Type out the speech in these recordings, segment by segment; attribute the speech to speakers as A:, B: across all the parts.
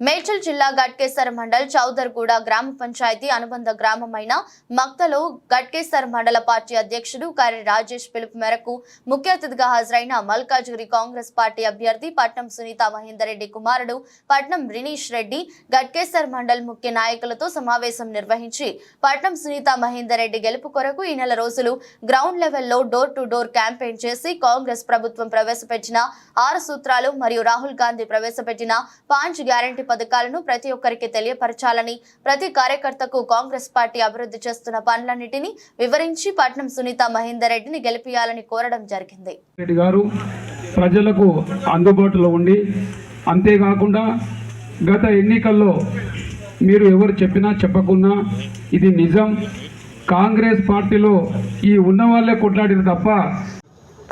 A: మేడ్చల్ జిల్లా గట్కేసర్ మండల్ చౌదర్గూడ గ్రామ పంచాయతీ అనుబంధ గ్రామమైన మక్తలో గట్కేసర్ మండల పార్టీ అధ్యక్షుడు కర్రి రాజేష్ పిలుపు మేరకు ముఖ్య అతిథిగా హాజరైన మల్కాజ్గిరి కాంగ్రెస్ పార్టీ అభ్యర్థి పట్నం సునీత మహేందర్ రెడ్డి కుమారుడు పట్నం రినీష్ రెడ్డి గట్కేసర్ మండల్ ముఖ్య నాయకులతో సమావేశం నిర్వహించి పట్నం సునీత మహేందర్ రెడ్డి గెలుపు కొరకు ఈ నెల రోజులు గ్రౌండ్ లెవెల్లో డోర్ టు డోర్ క్యాంపెయిన్ చేసి కాంగ్రెస్ ప్రభుత్వం ప్రవేశపెట్టిన 6 సూత్రాలు మరియు రాహుల్ గాంధీ ప్రవేశపెట్టిన 5 గ్యారెంటీ పథకాలను ప్రతి ఒక్కరికి తెలియపరచాలని ప్రతి కార్యకర్తకు కాంగ్రెస్ పార్టీ అభివృద్ధి చేస్తున్న పనులన్నిటిని వివరించి పట్నం సునీత మహేందర్ రెడ్డిని గెలిపియాలని కోరడం జరిగింది.
B: రెడ్డి గారు ప్రజలకు అందుబాటులో ఉండి అంతేకాకుండా గత ఎన్నికల్లో మీరు ఎవరు చెప్పినా చెప్పకున్నా ఇది నిజం. కాంగ్రెస్ పార్టీలో ఈ ఉన్నవాళ్లే కొట్లాడిన తప్ప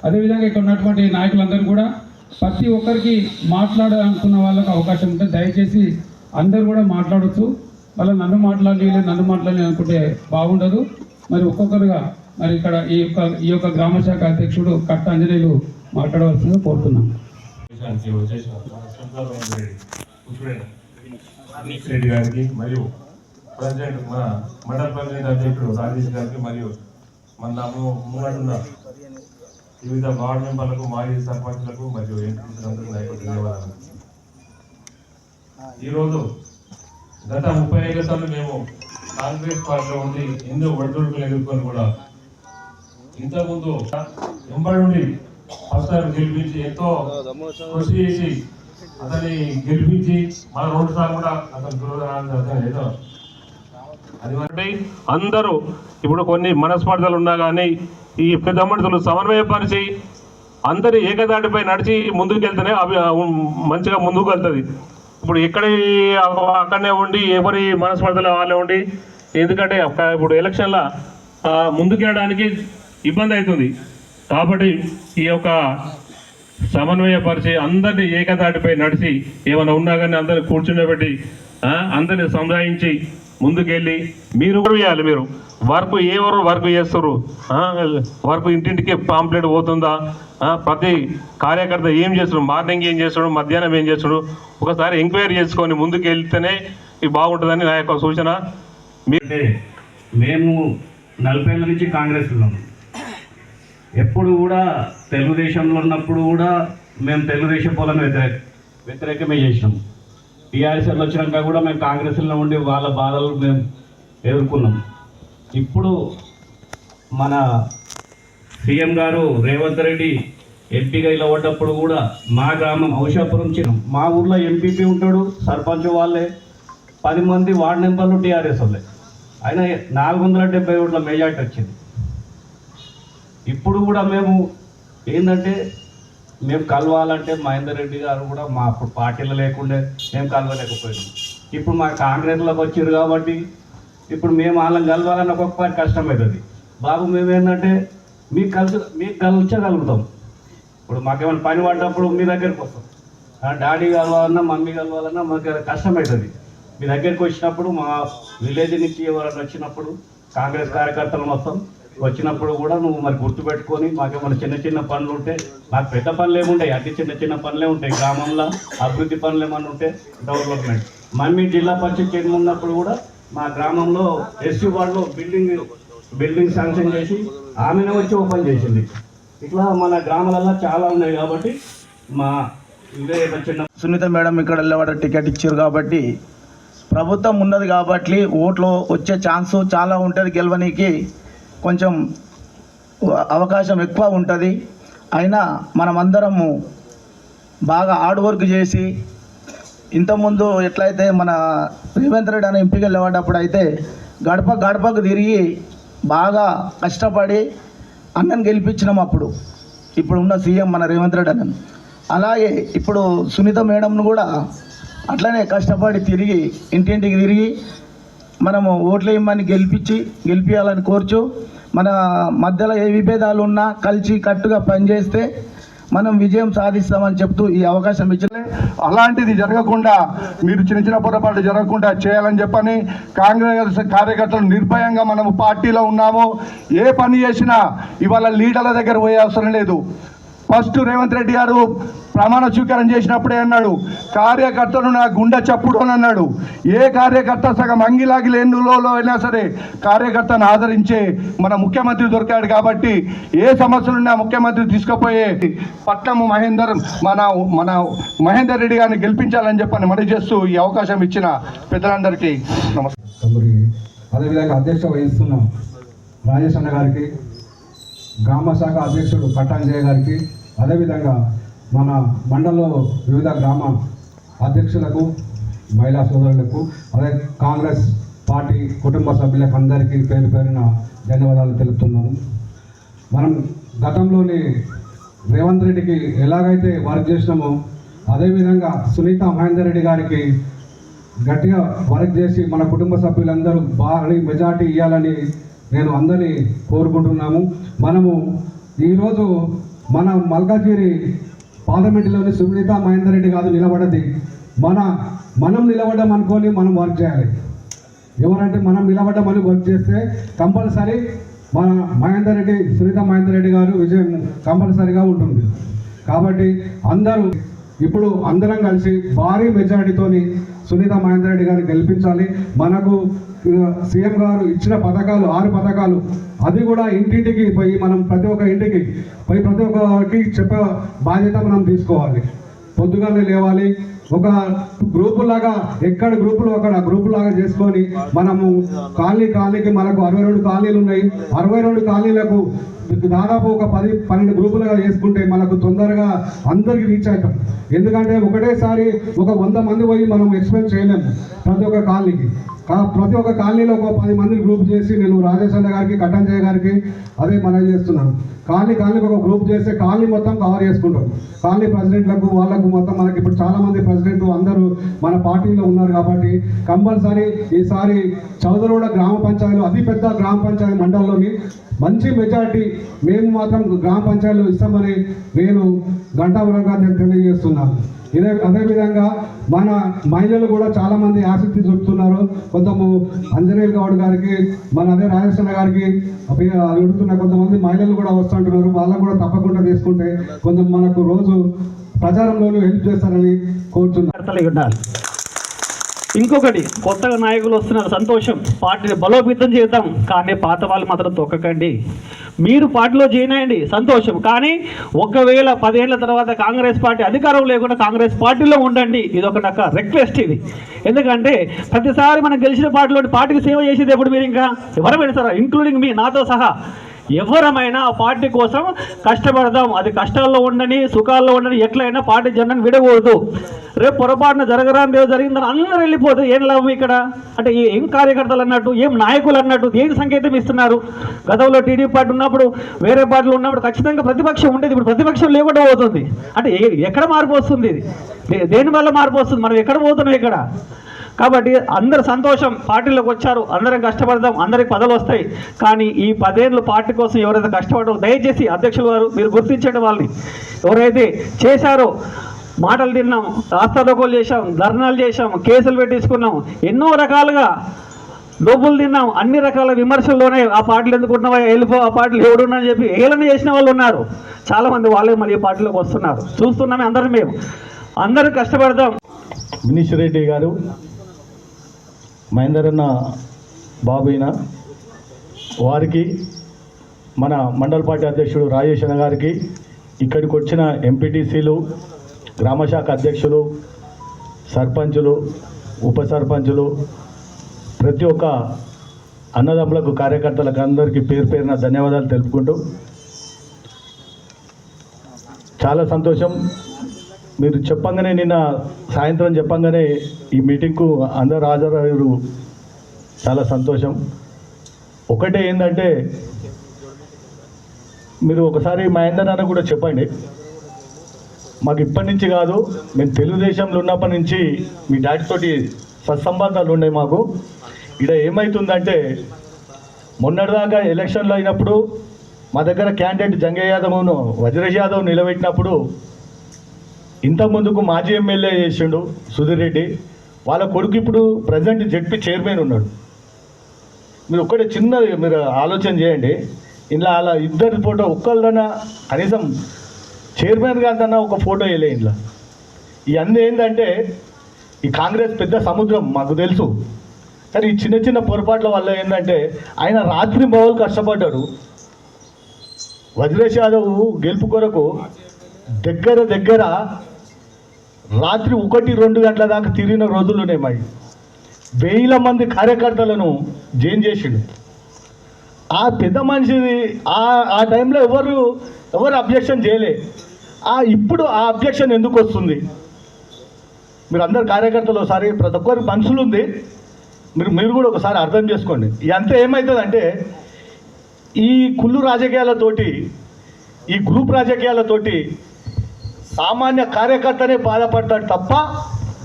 B: అదేవిధంగా ఇక్కడ ఉన్నటువంటి నాయకులందరూ కూడా ప్రతి ఒక్కరికి మాట్లాడాలనుకున్న వాళ్ళకి అవకాశం ఉంటుంది. దయచేసి అందరూ కూడా మాట్లాడవచ్చు. మళ్ళీ నన్ను మాట్లాడి అనుకుంటే బాగుండదు. మరి ఒక్కొక్కరుగా మరి ఇక్కడ ఈ యొక్క గ్రామ శాఖ అధ్యక్షుడు కట్ట అంజనేయులు మాట్లాడవలసిందిగా కోరుతున్నాను.
C: రెడ్డి గారికి మరియు ప్రెసిడెంట్ మన మండల ప్రెసిడెంట్ అధ్యక్షుడు రాజేష్ గారికి మరియు మన ముంగడున్న వివిధ వార్డు మెంబర్లకు మాజీ సర్పంచ్లకు మరియు ఎంపీలందరికీ నాయకులకు ధన్యవాదాలు. ఈరోజు గత 35 సార్లు మేము కాంగ్రెస్ పార్టీలో ఉండి ఎన్నో ఒడిదుడుకులు ఎదుర్కొని కూడా ఇంతకుముందు ఎంబడి నుండి ఫస్ట్ గెలిపించి ఎంతో కృషి చేసి అతన్ని గెలిపించి మన 2 సార్లు కూడా అతను ఏదో అది అందరూ ఇప్పుడు కొన్ని మనస్పర్ధలు ఉన్నా కానీ ఈ పెద్ద మనుషులు సమన్వయపరిచి అందరి ఏకదాటిపై నడిచి ముందుకు వెళ్తేనే అవి మంచిగా ముందుకు వెళ్తుంది. ఇప్పుడు అక్కడనే ఉండి ఎవరి మనస్పర్ధలు వాళ్ళే ఉండి, ఎందుకంటే ఇప్పుడు ఎలక్షన్ల ముందుకెళ్ళడానికి ఇబ్బంది అవుతుంది. కాబట్టి ఈ యొక్క సమన్వయపరిచి అందరినీ ఏకదాటిపై నడిచి ఏమైనా ఉన్నా కానీ అందరిని కూర్చుండబెట్టి అందరిని సంజాయించి ముందుకెళ్ళి మీరు వేయాలి. మీరు ఎవరు వర్క్ చేస్తారు, వర్క్ ఇంటింటికి పాంప్లెట్ పోతుందా, ప్రతి కార్యకర్త ఏం చేస్తున్నాడు, మార్నింగ్ ఏం చేస్తున్నాడు, మధ్యాహ్నం ఏం చేస్తున్నాడు, ఒకసారి ఎంక్వైరీ చేసుకొని ముందుకు వెళ్తేనే ఇది బాగుంటుందని నా యొక్క సూచన.
D: మేము 40 ఏళ్ళ నుంచి కాంగ్రెస్లో ఉన్నాం. ఎప్పుడు కూడా తెలుగుదేశంలో ఉన్నప్పుడు కూడా మేము తెలుగుదేశం పోలను వ్యతిరేకమే చేసినాం. టీఆర్ఎస్లో వచ్చినాక కూడా మేము కాంగ్రెస్లో ఉండి వాళ్ళ బాధలు మేము ఎదుర్కొన్నాం. ఇప్పుడు మన సీఎం గారు రేవంత్ రెడ్డి ఎంపీగా ఇలా పడ్డప్పుడు కూడా మా గ్రామం ఔషాపురం మా ఊర్లో ఎంపీపీ ఉంటాడు, సర్పంచ్ వాళ్ళే, 10 మంది వార్డు మెంబర్లు టీఆర్ఎస్ వాళ్ళే. ఆయన 470 ఓట్ల మెజార్టీ వచ్చింది. ఇప్పుడు కూడా మేము ఏంటంటే మేము కలవాలంటే మహేందర్ రెడ్డి గారు కూడా మా అప్పుడు పార్టీలో లేకుండే మేము కలవలేకపోయినాం. ఇప్పుడు మా కాంగ్రెస్లోకి వచ్చారు కాబట్టి ఇప్పుడు మేము వాళ్ళని కలవాలని ఒక్కొక్కసారి కష్టమవుతుంది. బాబు మేమేంటంటే మీకు కలిసగలుగుతాం. ఇప్పుడు మాకేమైనా పని పడ్డప్పుడు మీ దగ్గరికి వస్తాం. డాడీ కలవాలన్నా మమ్మీ కలవాలన్నా మాకు కష్టమవుతుంది. మీ దగ్గరికి వచ్చినప్పుడు మా విలేజ్ నుంచి ఎవరైనా వచ్చినప్పుడు కాంగ్రెస్ కార్యకర్తలు మొత్తం వచ్చినప్పుడు కూడా నువ్వు మరి గుర్తుపెట్టుకొని మాకేమైనా చిన్న చిన్న పనులు ఉంటే, మాకు పెద్ద పనులు ఏముంటాయి, అన్ని చిన్న చిన్న పనులే ఉంటాయి. గ్రామంలో అభివృద్ధి పనులు ఏమన్నా ఉంటే డెవలప్మెంట్. మమ్మీ జిల్లా పరిషత్ చైర్మన్ ఉన్నప్పుడు కూడా మా గ్రామంలో ఎస్సీ వార్డులో బిల్డింగ్ శాంక్షన్ చేసి ఆమెనే వచ్చి ఓపెన్ చేసింది. ఇట్లా మన గ్రామాలలో చాలా ఉన్నాయి. కాబట్టి మా ఇదే చిన్న
E: సునీత మేడం ఇక్కడ వెళ్ళేవాడు టికెట్ ఇచ్చారు కాబట్టి ప్రభుత్వం ఉన్నది కాబట్టి ఓట్లు వచ్చే ఛాన్సు చాలా ఉంటుంది. గెలవనీకి కొంచెం అవకాశం ఎక్కువ ఉంటుంది. అయినా మనమందరము బాగా హార్డ్ వర్క్ చేసి, ఇంతకుముందు ఎట్లయితే మన రేవంత్ రెడ్డి అనే ఎంపీగా వెళ్ళేటప్పుడు అయితే గడపకు తిరిగి బాగా కష్టపడి అన్నను గెలిపించినాం. ఇప్పుడు ఉన్న సీఎం మన రేవంత్ రెడ్డి అన్నను. అలాగే ఇప్పుడు సునీత మేడంను కూడా అట్లనే కష్టపడి తిరిగి ఇంటింటికి తిరిగి మనము ఓట్లు వేయమని గెలిపించాలని కోరుచు, మన మధ్యలో ఏ విభేదాలు ఉన్నా కలిసి కట్టుగా పనిచేస్తే మనం విజయం సాధిస్తామని చెప్తూ ఈ అవకాశం ఇచ్చిన
F: అలాంటిది జరగకుండా మీరు చిన్న పొరపాటు జరగకుండా చేయాలని చెప్పని కాంగ్రెస్ కార్యకర్తలు నిర్భయంగా మనము పార్టీలో ఉన్నాము. ఏ పని చేసినా ఇవాళ లీడర్ల దగ్గర పోయే అవసరం లేదు. ఫస్ట్ రేవంత్ రెడ్డి గారు ప్రమాణ స్వీకారం చేసినప్పుడే అన్నాడు, కార్యకర్తలు నా గుండె చప్పుడు అని అన్నాడు. ఏ కార్యకర్త సగం అంగిలాగి లేనులో అయినా సరే కార్యకర్తను ఆదరించే మన ముఖ్యమంత్రి దొరికాడు. కాబట్టి ఏ సమస్యలున్నా ముఖ్యమంత్రి తీసుకుపోయే పట్నము మన మహేందర్ రెడ్డి గారిని గెలిపించాలని చెప్పని మనవి చేస్తూ ఈ అవకాశం ఇచ్చిన పెద్దలందరికీ నమస్కారం.
B: అదేవిధంగా అధ్యక్షత వహిస్తున్న రాజేష్ అన్న గారికి, గ్రామ శాఖ అధ్యక్షుడు పట్టాంజయ్య గారికి, అదేవిధంగా మన మండలంలో వివిధ గ్రామ అధ్యక్షులకు, మహిళా సోదరులకు, అదే కాంగ్రెస్ పార్టీ కుటుంబ సభ్యులకు అందరికీ పేరు పేరున ధన్యవాదాలు తెలుపుతున్నాను. మనం గతంలోని రేవంత్ రెడ్డికి ఎలాగైతే వర్క్ చేసినామో అదేవిధంగా సునీత మహేందర్ రెడ్డి గారికి గట్టిగా వర్క్ చేసి మన కుటుంబ సభ్యులందరూ భారీ మెజార్టీ ఇవ్వాలని నేను అందరినీ కోరుకుంటున్నాము. మనము ఈరోజు మన మల్కాజ్గిరి పార్లమెంటులోని సునీత మహేందర్ రెడ్డి కాదు నిలబడది, మనం నిలబడ్డం అనుకొని మనం వర్క్ చేయాలి. ఎవరంటే మనం నిలబడ్డామని వర్క్ చేస్తే కంపల్సరీ మన సునీత మహేందర్ రెడ్డి గారు విజయం కంపల్సరీగా ఉంటుంది. కాబట్టి ఇప్పుడు అందరం కలిసి భారీ మెజారిటీతోని సునీత మహేందర్ రెడ్డి గారిని గెలిపించాలి. మనకు సీఎం గారు ఇచ్చిన పథకాలు 6 పథకాలు, అది కూడా ఇంటింటికి పోయి మనం ప్రతి ఒక్క ఇంటికి పోయి ప్రతి ఒక్కరికి చెప్పే బాధ్యత మనం తీసుకోవాలి. పొద్దుగానే లేవాలి, ఒక గ్రూపులాగా ఎక్కడ గ్రూపులు అక్కడ గ్రూపులాగా చేసుకొని మనము కాలనీకి మనకు 62 కాలనీలు ఉన్నాయి. 62 కాలనీలకు దాదాపు ఒక 10-12 గ్రూపులుగా చేసుకుంటే మనకు తొందరగా అందరికి రీచ్ అవుతాం. ఎందుకంటే ఒకటేసారి ఒక 100 మంది పోయి మనం ఎక్స్ప్లెయిన్ చేయలేము ప్రతి ఒక్క కాలనీకి. ప్రతి ఒక్క కాలనీలో ఒక 10 మందిని గ్రూప్ చేసి నేను రాజేష్ అన్న గారికి, కట్టంజయ్య గారికి అదే మనవి చేస్తున్నాను. కాలనీకి ఒక గ్రూప్ చేస్తే కాలనీ మొత్తం కవర్ చేసుకుంటాం. కాలనీ ప్రెసిడెంట్లకు వాళ్ళకు మొత్తం మనకి ఇప్పుడు చాలామంది ప్రెసిడెంట్ అందరూ మన పార్టీలో ఉన్నారు. కాబట్టి కంపల్సరీ ఈసారి చౌదరోడ గ్రామ పంచాయతీలో అతిపెద్ద గ్రామ పంచాయతీ మండలంలోని మంచి మెజార్టీ మేము మాత్రం గ్రామ పంచాయతీలో ఇస్తామని నేను గంటాపురంగా తెలియజేస్తున్నాను. అదేవిధంగా మన మహిళలు కూడా చాలామంది ఆసక్తి చూపుతున్నారు. కొంచెము అంజనేయులు గౌడ్ గారికి, మన అదే రాజేశ్వర గారికి అడుగుతున్న కొంతమంది మహిళలు కూడా వస్తుంటున్నారు. వాళ్ళకు కూడా తప్పకుండా తీసుకుంటే కొంచెం మనకు రోజు ప్రచారంలోనూ హెల్ప్ చేస్తారని కోరుతున్నాను.
G: ఇంకొకటి, కొత్తగా నాయకులు వస్తున్నారు, సంతోషం. పార్టీని బలోపేతం చేద్దాం, కానీ పాత వాళ్ళు మాత్రం తొక్కకండి. మీరు పార్టీలో జాయిన్ అయ్యండి, సంతోషం. కానీ ఒకవేళ 10 ఏళ్ల తర్వాత కాంగ్రెస్ పార్టీ అధికారం లేకుండా కాంగ్రెస్ పార్టీలో ఉండండి. ఇది ఒక నాకు రిక్వెస్ట్ ఇది. ఎందుకంటే ప్రతిసారి మనం గెలిచిన పార్టీకి సేవ చేసేది ఎప్పుడు మీరు ఇంకా ఎవరైనా సరే, ఇంక్లూడింగ్ మీ, నాతో సహా ఎవరమైనా ఆ పార్టీ కోసం కష్టపడదాం. అది కష్టాల్లో ఉండని సుఖాల్లో ఉండని ఎట్లయినా పార్టీ జెండాను విడకూడదు. రేపు పొరపాటున జరగరాని జరిగిందని అందరూ వెళ్ళిపోతే ఏం లాభం ఇక్కడ? అంటే ఏం కార్యకర్తలు అన్నట్టు, ఏం నాయకులు అన్నట్టు, దేని సంకేతం ఇస్తున్నారు? గతంలో టీడీపీ పార్టీ ఉన్నప్పుడు, వేరే పార్టీలు ఉన్నప్పుడు ఖచ్చితంగా ప్రతిపక్షం ఉండేది. ఇప్పుడు ప్రతిపక్షం లేకుండా పోతుంది. అంటే ఎక్కడ మార్పు వస్తుంది? దేనివల్ల మార్పు వస్తుంది? మనం ఎక్కడ పోతున్నాం ఇక్కడ? కాబట్టి అందరు సంతోషం, పార్టీలోకి వచ్చారు, అందరం కష్టపడదాం, అందరికి పదవులు వస్తాయి. కానీ ఈ 10 ఏళ్ళు పార్టీ కోసం ఎవరైతే కష్టపడరు, దయచేసి అధ్యక్షుల వారు మీరు గుర్తించండి. వాళ్ళని ఎవరైతే చేశారో, మాటలు తిన్నాం, రాస్తారోకోలు చేశాం, ధర్నాలు చేశాం, కేసులు పెట్టించుకున్నాం, ఎన్నో రకాలుగా డబ్బులు తిన్నాం, అన్ని రకాల విమర్శల్లోనే ఆ పార్టీలు ఎందుకుంటున్నావా, వెళ్ళిపో, ఆ పార్టీలు ఎవడున్నా అని చెప్పి ఏలన చేసిన వాళ్ళు ఉన్నారు. చాలామంది వాళ్ళే మళ్ళీ పార్టీలోకి వస్తున్నారు, చూస్తున్నామే అందరం. మేము అందరూ కష్టపడదాం.
E: వినీష్ రెడ్డి గారు, మహేందర్ అన్న బాబైన వారికి, మన మండల పార్టీ అధ్యక్షుడు రాజేష్ అన్న గారికి, ఇక్కడికి వచ్చిన ఎంపీటీసీలు, గ్రామశాఖ అధ్యక్షులు, సర్పంచులు, ఉప సర్పంచులు, ప్రతి ఒక్క అన్నదమ్ములకు, కార్యకర్తలకు అందరికీ పేరు పేరున ధన్యవాదాలు తెలుపుకుంటూ, చాలా సంతోషం. మీరు చెప్పంగానే, నిన్న సాయంత్రం చెప్పంగానే ఈ మీటింగ్కు అందరు హాజరయ్యారు, చాలా సంతోషం. ఒకటే ఏంటంటే, మీరు ఒకసారి మహేందర్ అన్న కూడా చెప్పండి, మాకు ఇప్పటి నుంచి కాదు, మేము తెలుగుదేశంలో ఉన్నప్పటి నుంచి మీ డాడీతోటి సత్సంబంధాలు ఉన్నాయి మాకు. ఇక్కడ ఏమవుతుందంటే, మొన్నటిదాకా ఎలక్షన్లు అయినప్పుడు మా దగ్గర క్యాండిడేట్ జంగయ్య యాదవ్ను, వజ్రేష్ యాదవ్ నిలబెట్టినప్పుడు ఇంతకుముందుకు మాజీ ఎమ్మెల్యే చేసిండు సుధీర్ రెడ్డి, వాళ్ళ కొడుకు ఇప్పుడు ప్రజెంట్ జెడ్పీ చైర్మన్ ఉన్నాడు. మీరు ఒక్కటే మీరు ఆలోచన చేయండి, ఇలా అలా ఇద్దరి ఫోటో ఒక్కళ్ళైనా కనీసం
H: చైర్మన్ గారికన్నా ఒక ఫోటో వేయలే ఇంట్లో. ఇవన్నీ ఏంటంటే ఈ కాంగ్రెస్ పెద్ద సముద్రం మాకు తెలుసు, కానీ ఈ చిన్న చిన్న పొరపాట్ల వల్ల ఏంటంటే ఆయన రాత్రి బౌలు కష్టపడ్డాడు. వజ్రేష్ యాదవ్ గెలుపు కొరకు దగ్గర రాత్రి 1-2 గంటల దాకా తిరిగిన రోజులు ఉన్నాయి. మావి 1000 మంది కార్యకర్తలను జైన్ చేసిండు. ఆ పెద్ద మనిషిది ఆ టైంలో ఎవరు అబ్జెక్షన్ చేయలే. ఇప్పుడు ఆ అబ్జెక్షన్ ఎందుకు వస్తుంది? మీరు అందరు కార్యకర్తలు ఒకసారి, ప్రతి ఒక్కరి మనుషులు ఉంది, మీరు కూడా ఒకసారి అర్థం చేసుకోండి. ఇదంతా ఏమవుతుందంటే ఈ కుళ్ళు రాజకీయాలతోటి, ఈ గ్రూప్ రాజకీయాలతోటి సామాన్య కార్యకర్తనే బాధపడతాడు తప్ప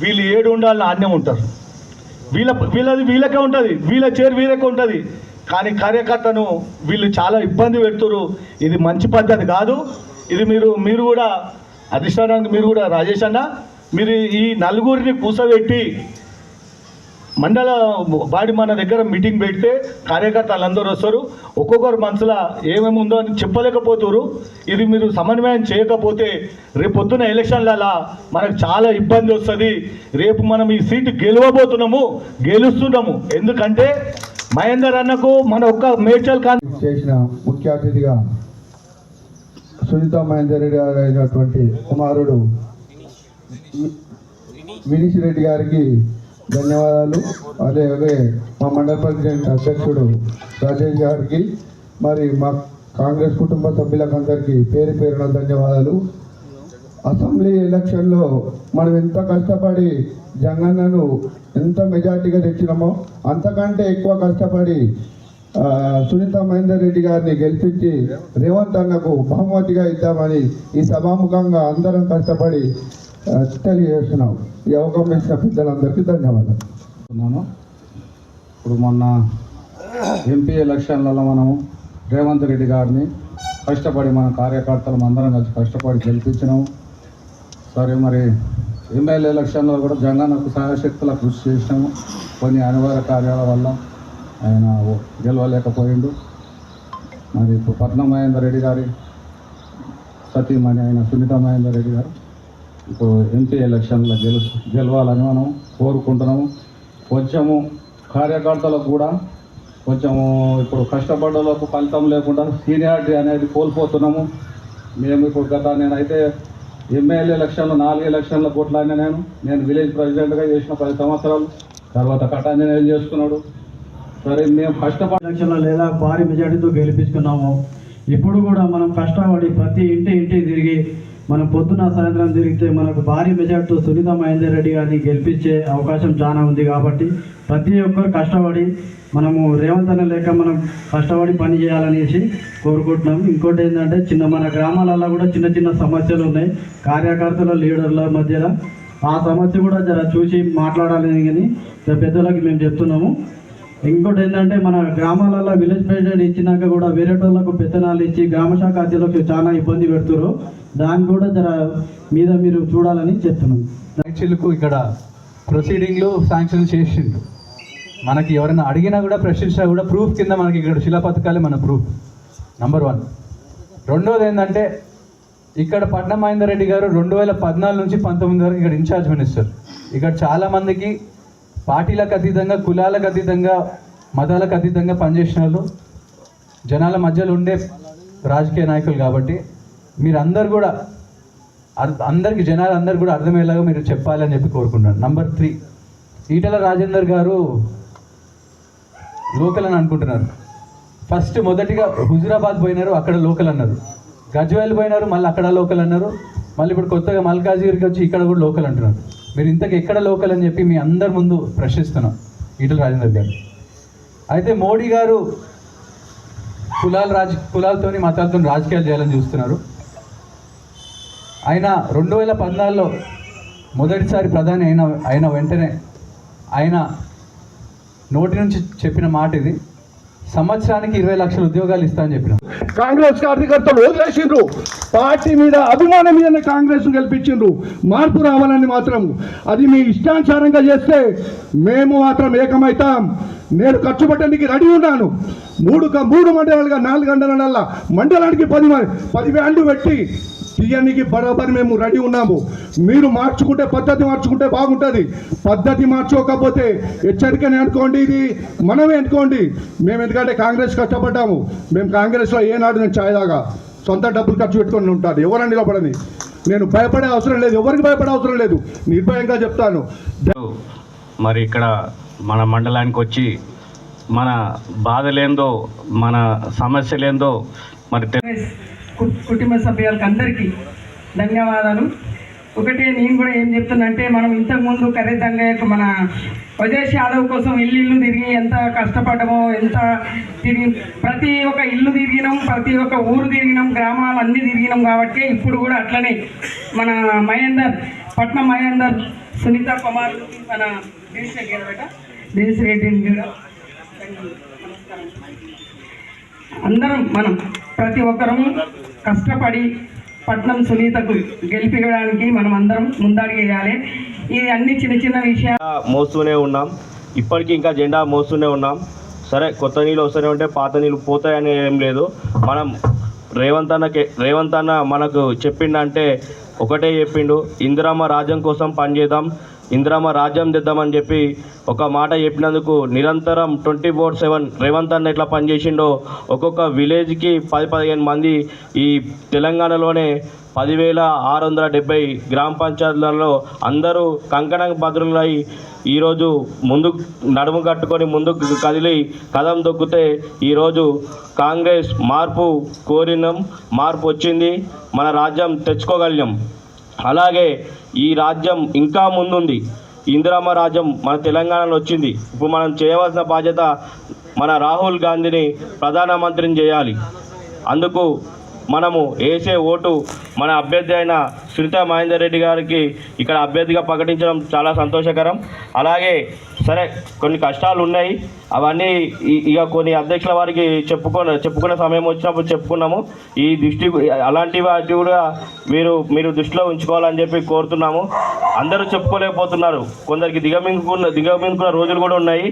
H: వీళ్ళు ఏడు ఉండాలని ఆజ్ఞం ఉంటారు. వీళ్ళకే ఉంటుంది, వీళ్ళ చేరు వీళ్ళకే ఉంటుంది, కానీ కార్యకర్తను వీళ్ళు చాలా ఇబ్బంది పెడుతున్నారు. ఇది మంచి పద్ధతి కాదు. ఇది మీరు కూడా అధిష్టానానికి మీరు కూడా రాజేష్ అన్న, మీరు ఈ నలుగురిని కూసబెట్టి మండల బాడీ మన దగ్గర మీటింగ్ పెడితే కార్యకర్తలు అందరూ వస్తారు. ఒక్కొక్కరు మనసులో ఏమేమి ఉందో అని చెప్పలేకపోతున్నారు. ఇది మీరు సమన్వయం చేయకపోతే రేపు పొద్దున ఎలక్షన్లలో మనకు చాలా ఇబ్బంది వస్తుంది. రేపు మనం ఈ సీటు గెలుస్తున్నాము. ఎందుకంటే మహేందర్ అన్నకు మన ఒక్క మేడ్చల్
F: చేసిన ముఖ్య అతిథిగా సునీత మహేందర్ రెడ్డి గారు అయినటువంటి కుమారుడు వినీష్ రెడ్డి గారికి ధన్యవాదాలు. అలాగే మా మండల ప్రెసిడెంట్ అధ్యక్షుడు రాజేష్ గారికి, మరి మా కాంగ్రెస్ కుటుంబ సభ్యులకందరికీ పేరున ధన్యవాదాలు. అసెంబ్లీ ఎలక్షన్లో మనం ఎంత కష్టపడి జగన్నను ఎంత మెజార్టీగా తెచ్చినామో అంతకంటే ఎక్కువ కష్టపడి సునీత మహేందర్ రెడ్డి గారిని గెలిపించి రేవంత్ అన్నకు బహుమతిగా ఇద్దామని ఈ సభాముఖంగా అందరం కష్టపడి తెలియజేస్తున్నాం. ఈ అవకాశం ఇచ్చిన పెద్దలందరికీ ధన్యవాదాలు.
B: ఇప్పుడు మొన్న ఎంపీ ఎలక్షన్లలో మనము రేవంత్ రెడ్డి గారిని కష్టపడి మన కార్యకర్తలు అందరం కలిసి కష్టపడి గెలిపించినాము. సరే, మరి ఎమ్మెల్యే ఎలక్షన్లో కూడా జగన్కు సహాయశక్తుల కృషి చేసినాము. కొన్ని అనివార్య కార్యాల వల్ల ఆయన గెలవలేకపోయిండు. మరి ఇప్పుడు పట్నం మహేందర్ రెడ్డి గారి సతీమణి అయిన సునీత మహేందర్ రెడ్డి గారు ఇప్పుడు ఎంపీ ఎలక్షన్లో గెలవాలని మనం కోరుకుంటున్నాము. కొంచెము కార్యకర్తలకు కూడా కొంచెము ఇప్పుడు కష్టపడ్డలకు ఫలితం లేకుండా సీనియారిటీ అనేది కోల్పోతున్నాము. మేము ఇప్పుడు నేనైతే ఎమ్మెల్యే ఎలక్షన్లో 4 ఎలక్షన్ల కొట్లాడిన నేను విలేజ్ ప్రెసిడెంట్గా చేసిన 10 సంవత్సరాలు, తర్వాత కటాంజనేయులు చేసుకున్నాడు. సరే, మేము కష్టపడి
G: ఎలక్షన్లో లేదా భారీ మెజార్టీతో గెలిపించుకున్నాము. ఇప్పుడు కూడా మనం కష్టపడి ప్రతి ఇంటి తిరిగి మనం పొద్దున సాయంత్రం తిరిగితే మనకు భారీ మెజార్టీతో సునీత మహేందర్ రెడ్డి గారిని గెలిపించే అవకాశం చాలా ఉంది. కాబట్టి ప్రతి ఒక్కరు కష్టపడి మనము రేవంత్ అన్న లేక మనం కష్టపడి పని చేయాలనేసి కోరుకుంటున్నాం. ఇంకోటి ఏంటంటే మన గ్రామాలలో కూడా చిన్న సమస్యలు ఉన్నాయి కార్యకర్తల లీడర్ల మధ్యలో. ఆ సమస్య కూడా జర చూసి మాట్లాడాలని కానీ పెద్దలకి మేము చెప్తున్నాము. ఇంకోటి ఏంటంటే మన గ్రామాలలో విలేజ్ ప్రెసిడెంట్ ఇచ్చినాక కూడా వేరే వాళ్ళకు పెత్తనాలు ఇచ్చి గ్రామ శాఖ అధ్యక్షులకు చాలా ఇబ్బంది పెడుతున్నారు. దాన్ని కూడా జర మీద మీరు చూడాలని చెప్తున్నాం.
I: యాక్చువల్కు ఇక్కడ ప్రొసీడింగ్లు శాంక్షన్ చేసిండు. మనకి ఎవరైనా అడిగినా కూడా ప్రశ్నించినా కూడా ప్రూఫ్ కింద మనకి ఇక్కడ శిలాపథకాలే మన ప్రూఫ్ నంబర్ 1. రెండోది ఏంటంటే ఇక్కడ పట్నం మహేందర్ రెడ్డి గారు 2014 నుంచి 19 వరకు ఇక్కడ ఇన్ఛార్జ్ మినిస్టర్. ఇక్కడ చాలామందికి పార్టీలకు అతీతంగా, కులాలకు అతీతంగా, మతాలకు అతీతంగా పనిచేసిన వాళ్ళు జనాల మధ్యలో ఉండే రాజకీయ నాయకులు. కాబట్టి మీరందరూ కూడా అందరికీ జనాలందరూ కూడా అర్థమయ్యేలాగా మీరు చెప్పాలని చెప్పి కోరుకుంటున్నాను. నంబర్ 3, ఈటల రాజేందర్ గారు లోకల్ అని అనుకుంటున్నారు. మొదటిగా హుజురాబాద్ పోయినారు, అక్కడ లోకల్ అన్నారు. గజ్వేల్ పోయినారు, మళ్ళీ అక్కడ లోకల్ అన్నారు. మళ్ళీ ఇప్పుడు కొత్తగా మల్కాజ్గిరికి వచ్చి ఇక్కడ కూడా లోకల్ అంటున్నారు. మీరు ఇంతకు ఎక్కడ లోకల్ అని చెప్పి మీ అందరి ముందు ప్రశ్నిస్తున్నాం ఈటల రాజేందర్ గారు. అయితే మోడీ గారు కులాలతోని మతాలతో రాజకీయాలు చేయాలని చూస్తున్నారు. ఆయన 2014లో మొదటిసారి ప్రధాని అయిన వెంటనే ఆయన నోటి నుంచి చెప్పిన మాట ఇది, సంవత్సరానికి 20 లక్షల ఉద్యోగాలు ఇస్తా అని చెప్పిన.
F: కాంగ్రెస్ కార్యకర్తలు వదిలేసిండ్రు, పార్టీ మీద అభిమానం మీద కాంగ్రెస్ గెలిపించిండ్రు. మార్పు రావాలని మాత్రం అది మీ ఇష్టానుసారంగా చేస్తే మేము మాత్రం ఏకమవుతాం. నేను ఖర్చు పెట్టడానికి రెడీ ఉన్నాను. 3 మండలాలుగా 4 గంటల మండలానికి 10 వ్యాన్లు పెట్టి తీయనికి బరాబర్ మేము రెడీ ఉన్నాము. మీరు మార్చుకుంటే పద్ధతి మార్చుకుంటే బాగుంటుంది. పద్ధతి మార్చుకోకపోతే హెచ్చరికనే అనుకోండి, ఇది మనమే అనుకోండి. మేము ఎందుకంటే కాంగ్రెస్ కష్టపడ్డాము. మేము కాంగ్రెస్లో ఏనాడు నేను ఛాయదాగా సొంత డబ్బులు ఖర్చు పెట్టుకొని ఉంటాను. ఎవరని నిలబడని. నేను భయపడే అవసరం లేదు, ఎవరికి భయపడే అవసరం లేదు, నిర్భయంగా చెప్తాను.
D: మరి ఇక్కడ మన మండలానికి వచ్చి మన బాధలేందో మన సమస్యలేందో మరి
J: కుటుంబ సభ్యులకు అందరికీ ధన్యవాదాలు. ఒకటే నేను కూడా ఏం చెప్తున్నంటే, మనం ఇంతకుముందు ఖరీదంగా మన వజేష్ యాదవ్ కోసం ఇల్లు తిరిగి ఎంత కష్టపడ్డామో, ఎంత తిరిగి ప్రతి ఒక్క ఇల్లు తిరిగినాం, ప్రతి ఒక్క ఊరు తిరిగినాం, గ్రామాలు అన్నీ తిరిగినాం. కాబట్టి ఇప్పుడు కూడా అట్లనే మన పట్నం మహేందర్, సునీత కుమార్, మన దేశ్ రెడ్డిని కూడా అందరం మనం ప్రతి ఒక్కరూ కష్టపడి పట్నం సునీతకు గెలిపించడానికి మనం అందరం ముందడుగేయాలి. ఇది అన్ని చిన్న చిన్న విషయాలు
D: మోస్తూనే ఉన్నాం. ఇప్పటికీ ఇంకా జెండా మోస్తూనే ఉన్నాం. సరే, కొత్త నీళ్ళు వస్తూనే ఉంటే పాత నీళ్ళు పోతాయని ఏం లేదు. మనం రేవంత్ అన్న మనకు చెప్పిండంటే ఒకటే చెప్పిండు, ఇందిరమ్మ రాజ్యం కోసం పనిచేద్దాం, ఇందిరమ్మ రాజ్యం తెద్దామని చెప్పి ఒక మాట చెప్పినందుకు నిరంతరం 24/7 రేవంత్ అన్న ఎట్లా పనిచేసిండో ఒక్కొక్క విలేజ్కి 10-15 మంది ఈ తెలంగాణలోనే 10,670 గ్రామ పంచాయతీలలో అందరూ కంకణ భద్రులై ఈరోజు ముందుకు నడుము కట్టుకొని ముందుకు కదిలి కదం దొక్కితే ఈరోజు కాంగ్రెస్ మార్పు కోరినాం, మార్పు వచ్చింది, మన రాజ్యం తెచ్చుకోగలిగాం. అలాగే ఈ రాజ్యం ఇంకా ముందుంది. ఇందిరమ్మ రాజ్యం మన తెలంగాణలో వచ్చింది. ఇప్పుడు మనం చేయవలసిన బాధ్యత మన రాహుల్ గాంధీని ప్రధానమంత్రిని చేయాలి. అందుకు మనము వేసే ఓటు మన అభ్యర్థి అయిన సునీత మహేందర్ రెడ్డి గారికి ఇక్కడ అభ్యర్థిగా ప్రకటించడం చాలా సంతోషకరం. అలాగే సరే, కొన్ని కష్టాలు ఉన్నాయి, అవన్నీ ఇక కొన్ని అధ్యక్షుల వారికి చెప్పుకునే సమయం వచ్చినప్పుడు చెప్పుకున్నాము. ఈ అలాంటి వాటి కూడా మీరు దృష్టిలో ఉంచుకోవాలని చెప్పి కోరుతున్నాము. అందరూ చెప్పుకోలేకపోతున్నారు, కొందరికి దిగమింగుకున్న రోజులు కూడా ఉన్నాయి.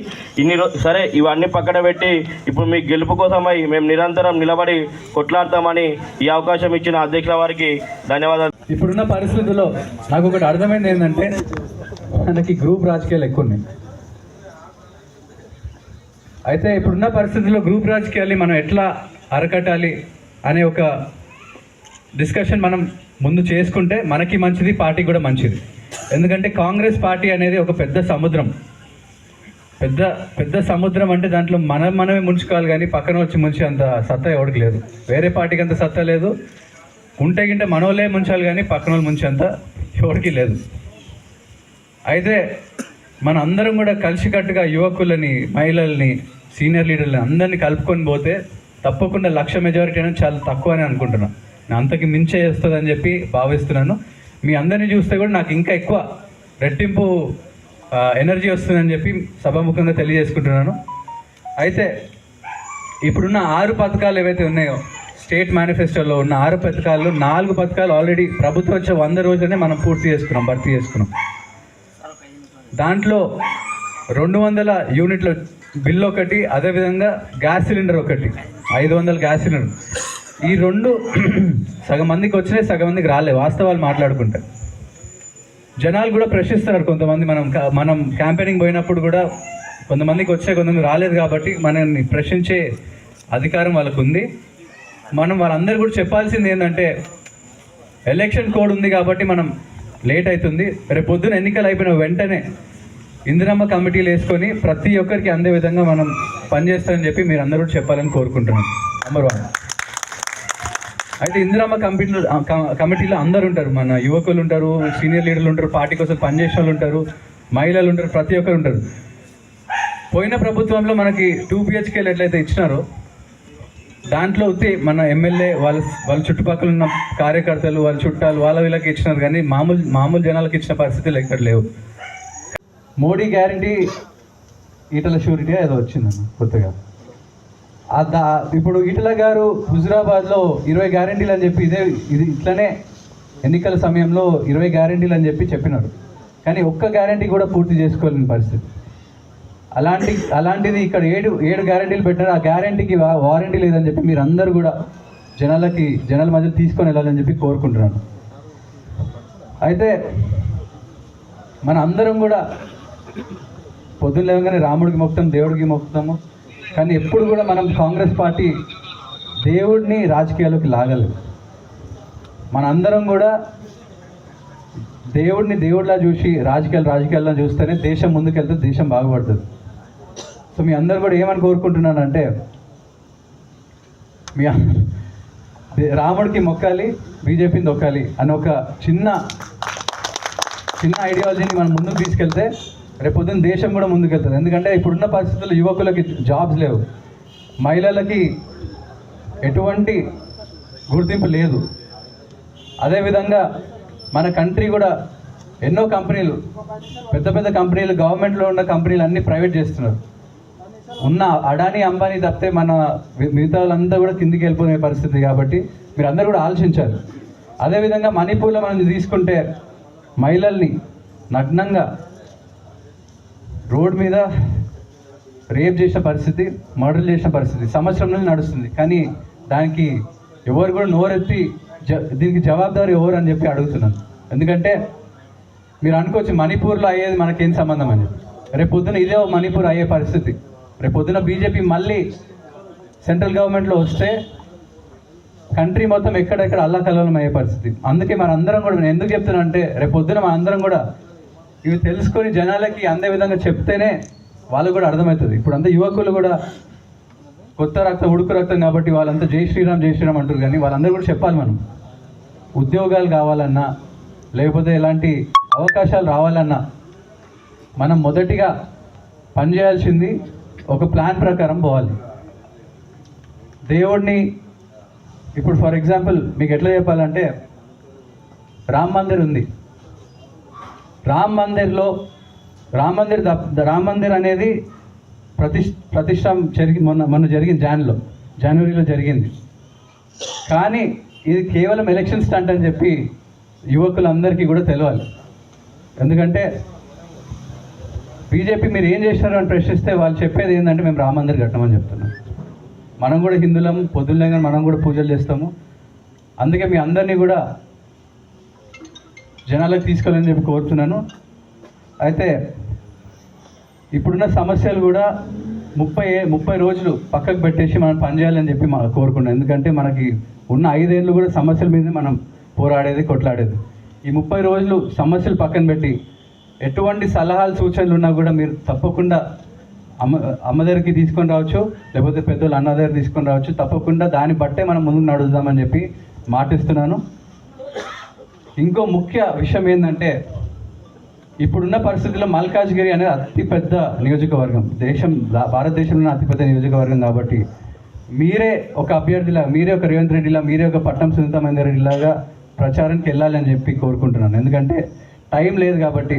D: సరే, ఇవన్నీ పక్కన పెట్టి ఇప్పుడు మీ గెలుపు కోసమై మేము నిరంతరం నిలబడి కొట్లాడతామని ఈ అవకాశం ఇచ్చిన అధ్యక్షుల వారికి ధన్యవాదాలు.
I: ఇప్పుడున్న పరిస్థితుల్లో నాకు ఒకటి అర్థమైంది ఏంటంటే, మనకి గ్రూప్ రాజకీయాలు ఎక్కువ ఉన్నాయి. అయితే ఇప్పుడున్న పరిస్థితుల్లో గ్రూప్ రాజకీయాల్ని మనం ఎట్లా అరకట్టాలి అనే ఒక డిస్కషన్ మనం ముందు చేసుకుంటే మనకి మంచిది, పార్టీకి కూడా మంచిది. ఎందుకంటే కాంగ్రెస్ పార్టీ అనేది ఒక పెద్ద సముద్రం. పెద్ద సముద్రం అంటే దాంట్లో మనమే ముంచుకోవాలి, కానీ పక్కన వచ్చి ముంచే అంత సత్తా ఎవరికి లేదు. వేరే పార్టీకి అంత సత్తా లేదు. ఉంటే గింటే మనోళ్ళే ముంచాలి, కానీ పక్కన వాళ్ళు ముంచేంత ఎవరికి లేదు. అయితే మన అందరం కూడా కలిసికట్టుగా యువకులని, మహిళల్ని, సీనియర్ లీడర్లని అందరినీ కలుపుకొని పోతే తప్పకుండా 1,00,000 మెజారిటీ అనేది చాలా తక్కువ అని అనుకుంటున్నాను. నేను అంతకి మించే వస్తుందని చెప్పి భావిస్తున్నాను. మీ అందరినీ చూస్తే కూడా నాకు ఇంకా ఎక్కువ రెట్టింపు ఎనర్జీ వస్తుందని చెప్పి సభాముఖంగా తెలియజేసుకుంటున్నాను. అయితే ఇప్పుడున్న 6 పథకాలు ఏవైతే ఉన్నాయో, స్టేట్ మేనిఫెస్టోలో ఉన్న 6 పథకాల్లో 4 పథకాలు ఆల్రెడీ ప్రభుత్వం వచ్చే 100 రోజులనే మనం భర్తీ చేసుకున్నాం. దాంట్లో 200 యూనిట్ల బిల్లు ఒకటి, అదేవిధంగా గ్యాస్ సిలిండర్ ఒకటి, 500 గ్యాస్ సిలిండర్. ఈ 2 సగం మందికి వచ్చినాయి, సగం మందికి రాలేదు. వాస్తవాలు మాట్లాడుకుంటే జనాలు కూడా ప్రశ్నిస్తున్నారు. కొంతమంది మనం క్యాంపెయినింగ్ పోయినప్పుడు కూడా కొంతమందికి వచ్చాయి, కొంతమంది రాలేదు. కాబట్టి మనల్ని ప్రశ్నించే అధికారం వాళ్ళకు ఉంది. మనం వాళ్ళందరూ కూడా చెప్పాల్సింది ఏంటంటే, ఎలక్షన్ కోడ్ ఉంది కాబట్టి మనం లేట్ అవుతుంది. రేపు పొద్దున ఎన్నికలు అయిపోయిన వెంటనే ఇందిరమ్మ కమిటీలు వేసుకొని ప్రతి ఒక్కరికి అందే విధంగా మనం పనిచేస్తామని చెప్పి మీరు అందరూ కూడా చెప్పాలని కోరుకుంటున్నాను. నెంబర్ 1. అయితే ఇందిరమ్మ కమిటీలో అందరు ఉంటారు. మన యువకులు ఉంటారు, సీనియర్ లీడర్లు ఉంటారు, పార్టీ కోసం పనిచేసే వాళ్ళు ఉంటారు, మహిళలు ఉంటారు, ప్రతి ఒక్కరు ఉంటారు. పోయిన ప్రభుత్వంలో మనకి 2 BHKలు ఎట్లయితే ఇచ్చినారో, దాంట్లో మన ఎమ్మెల్యే వాళ్ళ చుట్టుపక్కల ఉన్న కార్యకర్తలు, వాళ్ళ చుట్టాలు, వీళ్ళకి ఇచ్చినారు. కానీ మామూలు జనాలకు ఇచ్చిన పరిస్థితులు ఎక్కడ లేవు. మోడీ గ్యారంటీ ఈటల షూరిటీ ఏదో వచ్చిందన్న కొత్తగా. ఇప్పుడు ఈటల గారు హుజురాబాద్లో 20 గ్యారంటీలు అని చెప్పి ఇది ఇట్లనే ఎన్నికల సమయంలో 20 గ్యారంటీలు అని చెప్పినారు. కానీ ఒక్క గ్యారంటీ కూడా పూర్తి చేసుకోలేని పరిస్థితి. అలాంటిది ఇక్కడ 7 గ్యారంటీలు పెట్టారు. ఆ గ్యారంటీకి వారంటీ లేదని చెప్పి మీరు అందరూ కూడా జనాల మధ్య తీసుకొని వెళ్ళాలని చెప్పి కోరుకుంటున్నాను. అయితే మన అందరం కూడా పొద్దున్న లేవగానే రాముడికి మొక్కుతాం, దేవుడికి మొక్కుతాము, కానీ ఎప్పుడు కూడా మనం కాంగ్రెస్ పార్టీ దేవుడిని రాజకీయాల్లోకి లాగలేదు. మనందరం కూడా దేవుడిని దేవుడిలా చూసి రాజకీయాల్లో చూస్తేనే దేశం ముందుకెళ్తే దేశం బాగుపడుతుంది. సో మీ అందరూ కూడా ఏమని కోరుకుంటున్నానంటే రాముడికి మొక్కాలి, బీజేపీని దొక్కాలి అని ఒక చిన్న ఐడియాలజీని మనం ముందుకు తీసుకెళ్తే రేపొద్దున దేశం కూడా ముందుకెళ్తుంది. ఎందుకంటే ఇప్పుడున్న పరిస్థితుల్లో యువకులకి జాబ్స్ లేవు, మహిళలకి ఎటువంటి గుర్తింపు లేదు. అదేవిధంగా మన కంట్రీ కూడా ఎన్నో కంపెనీలు, పెద్ద కంపెనీలు, గవర్నమెంట్లో ఉన్న కంపెనీలు అన్నీ ప్రైవేట్ చేస్తున్నారు. ఉన్న అడానీ అంబానీ తప్పితే మన మిగతా వాళ్ళంతా కూడా కిందికి వెళ్ళిపోయే పరిస్థితి. కాబట్టి మీరు అందరూ కూడా ఆలోచించాలి. అదేవిధంగా మణిపూర్లో మనం తీసుకుంటే మహిళల్ని నగ్నంగా రోడ్ మీద రేప్ చేసిన పరిస్థితి, మర్డర్ చేసిన పరిస్థితి సంవత్సరం నుంచి నడుస్తుంది. కానీ దానికి ఎవరు కూడా నోరెత్తి దీనికి జవాబుదారు ఎవరు అని చెప్పి అడుగుతున్నాను. ఎందుకంటే మీరు అనుకోవచ్చు మణిపూర్లో అయ్యేది మనకేం సంబంధం అని. రేపు పొద్దున ఇదే మణిపూర్ అయ్యే పరిస్థితి. రేపు పొద్దున బీజేపీ మళ్ళీ సెంట్రల్ గవర్నమెంట్లో వస్తే కంట్రీ మొత్తం ఎక్కడెక్కడ అల్లకల్లోలం అయ్యే పరిస్థితి. అందుకే మనందరం కూడా, నేను ఎందుకు చెప్తున్నా అంటే రేపు పొద్దున మనందరం కూడా ఇవి తెలుసుకొని జనాలకి అందే విధంగా చెప్తేనే వాళ్ళకు కూడా అర్థమవుతుంది. ఇప్పుడు అంతా యువకులు కూడా కొత్త రక్తం, ఉడుకు రక్తం కాబట్టి వాళ్ళంతా జై శ్రీరామ్ అంటారు. కానీ వాళ్ళందరూ కూడా చెప్పాలి, మనం ఉద్యోగాలు కావాలన్నా లేకపోతే ఎలాంటి అవకాశాలు రావాలన్నా మనం మొదటిగా పనిచేయాల్సింది ఒక ప్లాన్ ప్రకారం పోవాలి. దేవుడిని ఇప్పుడు ఫర్ ఎగ్జాంపుల్ మీకు ఎట్లా చెప్పాలంటే రామ్ మందిర్ ఉంది. రామ్ మందిర్ అనేది ప్రతిష్ట మొన్న జరిగింది, జనవరిలో జరిగింది. కానీ ఇది కేవలం ఎలక్షన్ స్టంట్ అని చెప్పి యువకులందరికీ కూడా తెలియాలి. ఎందుకంటే బీజేపీ మీరు ఏం చేశారు అని ప్రశ్నిస్తే వాళ్ళు చెప్పేది ఏంటంటే మేము రామ మందిర్ కట్టమని చెప్తున్నాం. మనం కూడా హిందువులం, పొద్దున్నే మనం కూడా పూజలు చేస్తాము. అందుకే మీ అందరినీ కూడా జనాలకు తీసుకోవాలని చెప్పి కోరుతున్నాను. అయితే ఇప్పుడున్న సమస్యలు కూడా 30 రోజులు పక్కకు పెట్టేసి మనం పనిచేయాలని చెప్పి కోరుకున్నాం. ఎందుకంటే మనకి ఉన్న 5 ఏళ్ళు కూడా సమస్యల మీద మనం పోరాడేది, కొట్లాడేది. ఈ 30 రోజులు సమస్యలు పక్కన పెట్టి ఎటువంటి సలహాలు, సూచనలు ఉన్నా కూడా మీరు తప్పకుండా అమ్మ దగ్గరికి తీసుకొని రావచ్చు, లేకపోతే పెద్దలు అన్న దగ్గర తీసుకొని రావచ్చు. తప్పకుండా దాన్ని బట్టే మనం ముందుకు నడుద్దామని చెప్పి మాటిస్తున్నాను. ఇంకో ముఖ్య విషయం ఏంటంటే ఇప్పుడున్న పరిస్థితుల్లో మల్కాజ్గిరి అనేది అతిపెద్ద నియోజకవర్గం, భారతదేశంలోనే అతిపెద్ద నియోజకవర్గం. కాబట్టి మీరే ఒక అభ్యర్థిలా, మీరే ఒక రేవంత్ రెడ్డిలా, మీరే ఒక పట్నం సునీతా మహేందర్ రెడ్డిలాగా ప్రచారానికి వెళ్ళాలి అని చెప్పి కోరుకుంటున్నాను. ఎందుకంటే టైం లేదు కాబట్టి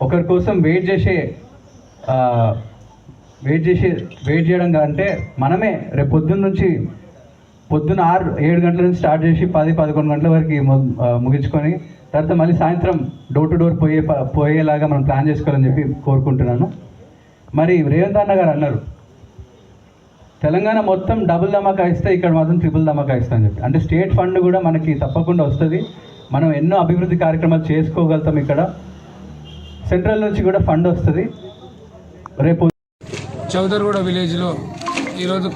I: ఒకరి కోసం వెయిట్ చేయడం కంటే మనమే రేపు పొద్దున్న 6-7 గంటల నుంచి స్టార్ట్ చేసి 10-11 గంటల వరకు ముగించుకొని తర్వాత మళ్ళీ సాయంత్రం డోర్ టు డోర్ పోయేలాగా మనం ప్లాన్ చేసుకోవాలని చెప్పి కోరుకుంటున్నాను. మరి రేవంత్ అన్న గారు అన్నారు తెలంగాణ మొత్తం డబుల్ ధమాకా ఇస్తే ఇక్కడ మాత్రం ట్రిపుల్ ధమాకా ఇస్తా అని చెప్పి. అంటే స్టేట్ ఫండ్ కూడా మనకి తప్పకుండా వస్తుంది. మనం ఎన్నో అభివృద్ధి కార్యక్రమాలు చేసుకోగలుగుతాం. ఇక్కడ సెంట్రల్ నుంచి కూడా ఫండ్ వస్తుంది. రేపు
B: చౌదర్గూడ విలేజ్లో ఈరోజు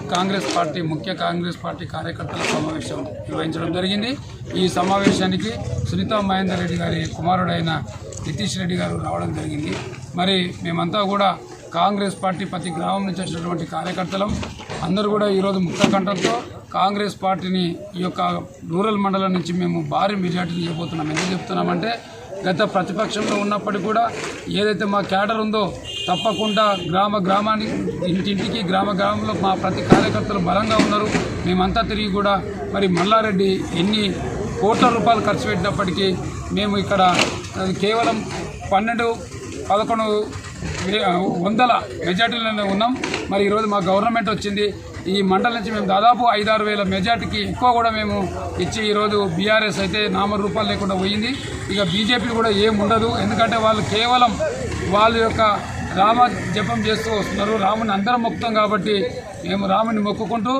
B: ముఖ్య కాంగ్రెస్ పార్టీ కార్యకర్తల సమావేశం నిర్వహించడం జరిగింది. ఈ సమావేశానికి సునీతా మహేందర్ రెడ్డి గారి కుమారుడైన నితీష్ రెడ్డి గారు రావడం జరిగింది. మరి మేమంతా కూడా కాంగ్రెస్ పార్టీ ప్రతి గ్రామం నుంచి వచ్చినటువంటి కార్యకర్తలం అందరూ కూడా ఈరోజు ముక్త కంఠంతో కాంగ్రెస్ పార్టీని ఈ యొక్క రూరల్ మండలం నుంచి మేము భారీ మెజార్టీని ఇవ్వబోతున్నాం. ఎందుకు చెప్తున్నామంటే గత ప్రతిపక్షంలో ఉన్నప్పటికీ కూడా ఏదైతే మా క్యాడర్ ఉందో తప్పకుండా గ్రామానికి ఇంటింటికి గ్రామంలో మా ప్రతి కార్యకర్తలు బలంగా ఉన్నారు. మేమంతా తిరిగి కూడా మరి మల్లారెడ్డి ఎన్ని కోట్ల రూపాయలు ఖర్చు పెట్టినప్పటికీ మేము ఇక్కడ కేవలం 12-11 మెజార్టీలోనే ఉన్నాం. మరి ఈరోజు మా గవర్నమెంట్ వచ్చింది. ఈ మండలం నుంచి మేము దాదాపు 5-6 వేల మెజార్టీకి ఎక్కువ కూడా మేము ఇచ్చి ఈరోజు బీఆర్ఎస్ అయితే నామరూపాలు లేకుండా పోయింది. ఇక బీజేపీ కూడా ఏం ఉండదు. ఎందుకంటే వాళ్ళు కేవలం వాళ్ళ యొక్క రామ జపం చేస్తూ వస్తున్నారు. రాముని అందరం మొక్కుతాం కాబట్టి మేము రాముని మొక్కుకుంటూ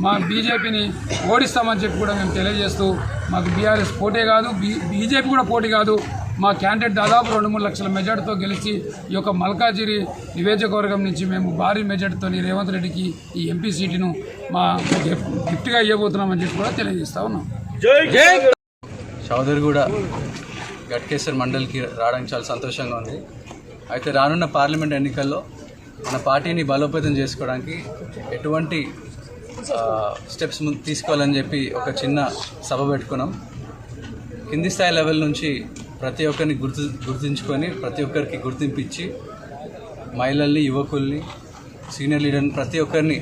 B: మా బీజేపీని ఓడిస్తామని చెప్పి కూడా మేము తెలియజేస్తూ, మాకు బీఆర్ఎస్ పోటీ కాదు, బీజేపీ కూడా పోటీ కాదు. మా క్యాండిడేట్ దాదాపు 2-3 లక్షల మెజార్టీతో గెలిచి ఈ యొక్క మల్కాజిరి నియోజకవర్గం నుంచి మేము భారీ మెజార్టీతో రేవంత్ రెడ్డికి ఈ ఎంపీ సీటును మా గిఫ్ట్గా ఇవ్వబోతున్నామని చెప్పి కూడా తెలియజేస్తా ఉన్నాం.
I: చౌదరిగూడ గట్కేసర్ మండలికి రావడానికి చాలా సంతోషంగా ఉంది. అయితే రానున్న పార్లమెంట్ ఎన్నికల్లో మన పార్టీని బలోపేతం చేసుకోవడానికి ఎటువంటి స్టెప్స్ తీసుకోవాలని చెప్పి ఒక చిన్న సభ పెట్టుకున్నాం. కింది స్థాయి లెవెల్ నుంచి ప్రతి ఒక్కరిని గుర్తుంచుకొని ప్రతి ఒక్కరికి గుర్తింపు ఇచ్చి మహిళల్ని, యువకుల్ని, సీనియర్ లీడర్ని ప్రతి ఒక్కరిని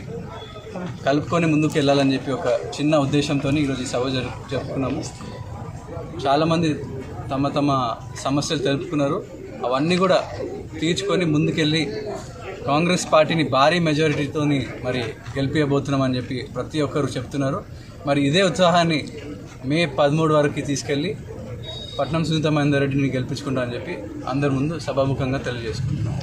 I: కలుపుకొని ముందుకు వెళ్ళాలని చెప్పి ఒక చిన్న ఉద్దేశంతో ఈరోజు ఈ సభ జరుపుకున్నాము. చాలామంది తమ తమ సమస్యలు తెలుపుకున్నారు. అవన్నీ కూడా తీర్చుకొని ముందుకెళ్ళి కాంగ్రెస్ పార్టీని భారీ మెజారిటీతో మరి గెలిపించబోతున్నామని చెప్పి ప్రతి ఒక్కరు చెప్తున్నారు. మరి ఇదే ఉత్సాహాన్ని మే 13 వరకు తీసుకెళ్ళి పట్నం సునీత మహేందర్ రెడ్డిని గెలిపించుకుంటామని చెప్పి అందరి ముందు సభాముఖంగా తెలియజేసుకుంటున్నాం.